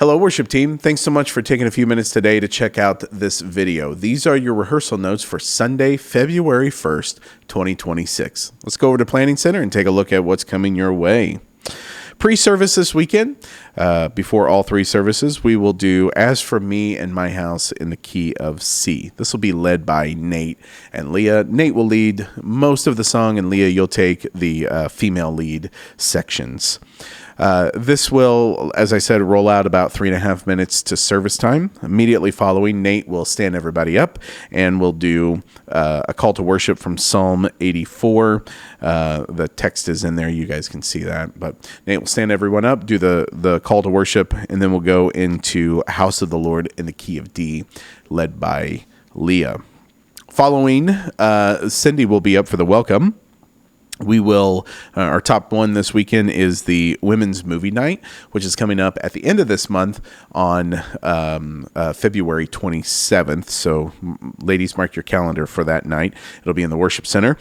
Hello, worship team. Thanks so much for taking a few minutes today to check out this video. These are your rehearsal notes for Sunday, February 1st, 2026. Let's go over to Planning Center and take a look at what's coming your way. Pre-service this weekend, before all three services, we will do As For Me and My House in the key of C. This will be led by Nate and Leah. Nate will lead most of the song, and Leah, you'll take the female lead sections. This will, as I said, roll out about 3.5 minutes to service time. Immediately following, Nate will stand everybody up and we'll do a call to worship from Psalm 84. The text is in there. You guys can see that. But Nate will stand everyone up, do the call to worship, and then we'll go into House of the Lord in the key of D, led by Leah. Following, Cindy will be up for the welcome. We will, our top one this weekend is the Women's Movie Night, which is coming up at the end of this month on February 27th. So ladies, mark your calendar for that night. It'll be in the worship center.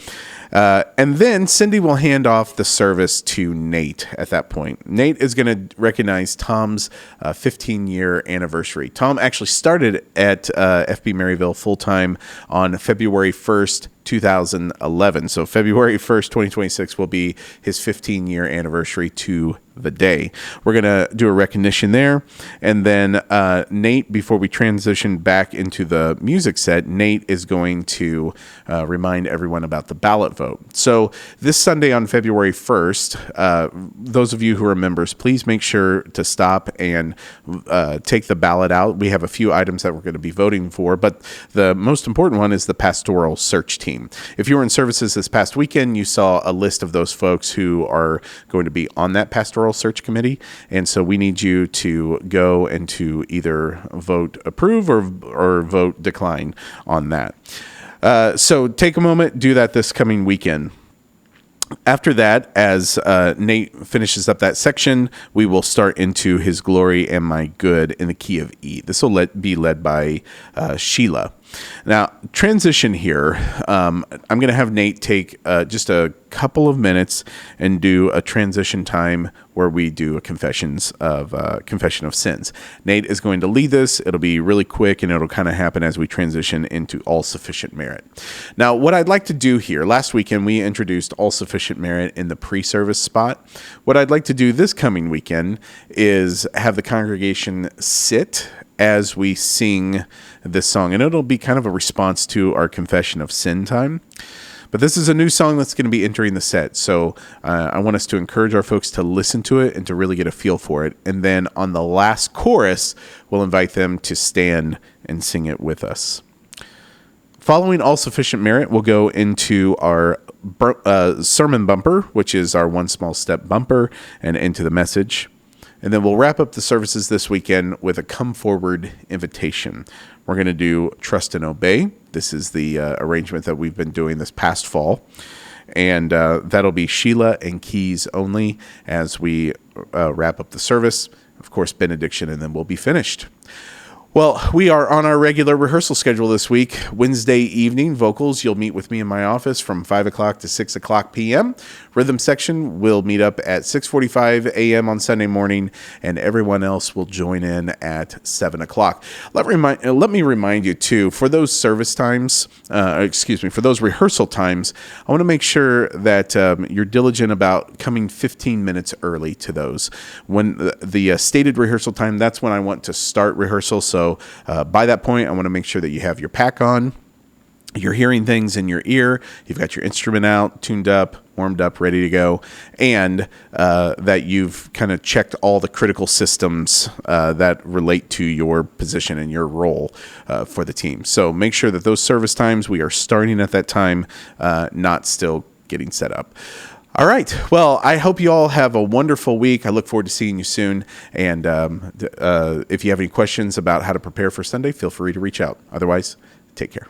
And then Cindy will hand off the service to Nate at that point. Nate is going to recognize Tom's 15-year anniversary. Tom actually started at FB Maryville full-time on February 1st, 2011. So February 1st, 2026 will be his 15-year anniversary to the day. We're going to do a recognition there. And then Nate, before we transition back into the music set, Nate is going to remind everyone about the ballot vote. So this Sunday on February 1st, those of you who are members, please make sure to stop and take the ballot out. We have a few items that we're going to be voting for, but the most important one is the pastoral search team. If you were in services this past weekend, you saw a list of those folks who are going to be on that pastoral search committee. And so we need you to go and to either vote approve or vote decline on that. So take a moment, do that this coming weekend. After that, as Nate finishes up that section, we will start into His Glory and My Good in the key of E. This will be led by Sheila. Now, transition here. I'm going to have Nate take just a couple of minutes and do a transition time where we do a confession of sins. Nate is going to lead this. It'll be really quick, and it'll kind of happen as we transition into all sufficient merit. Now, what I'd like to do here, last weekend we introduced all sufficient merit in the pre-service spot. What I'd like to do this coming weekend is have the congregation sit as we sing this song, and it'll be kind of a response to our confession of sin time. But this is a new song that's going to be entering the set, so I want us to encourage our folks to listen to it and to really get a feel for it. And then on the last chorus, we'll invite them to stand and sing it with us. Following all sufficient merit, we'll go into our sermon bumper, which is our one small step bumper, and into the message. And then we'll wrap up the services this weekend with a come forward invitation. We're going to do Trust and Obey. This is the arrangement that we've been doing this past fall. And that'll be Sheila and keys only as we wrap up the service. Of course, benediction, and then we'll be finished. Well, we are on our regular rehearsal schedule this week. Wednesday evening, vocals, you'll meet with me in my office from 5 o'clock to 6 o'clock p.m. Rhythm section will meet up at 6:45 a.m. on Sunday morning, and everyone else will join in at 7 o'clock. Let me remind you, too, for those service times, for those rehearsal times, I want to make sure that you're diligent about coming 15 minutes early to those. When the stated rehearsal time, that's when I want to start rehearsal. So by that point, I want to make sure that you have your pack on, you're hearing things in your ear, you've got your instrument out, tuned up, warmed up, ready to go, and that you've kind of checked all the critical systems that relate to your position and your role for the team. So make sure that those service times, we are starting at that time, not still getting set up. All right. Well, I hope you all have a wonderful week. I look forward to seeing you soon. And if you have any questions about how to prepare for Sunday, feel free to reach out. Otherwise, take care.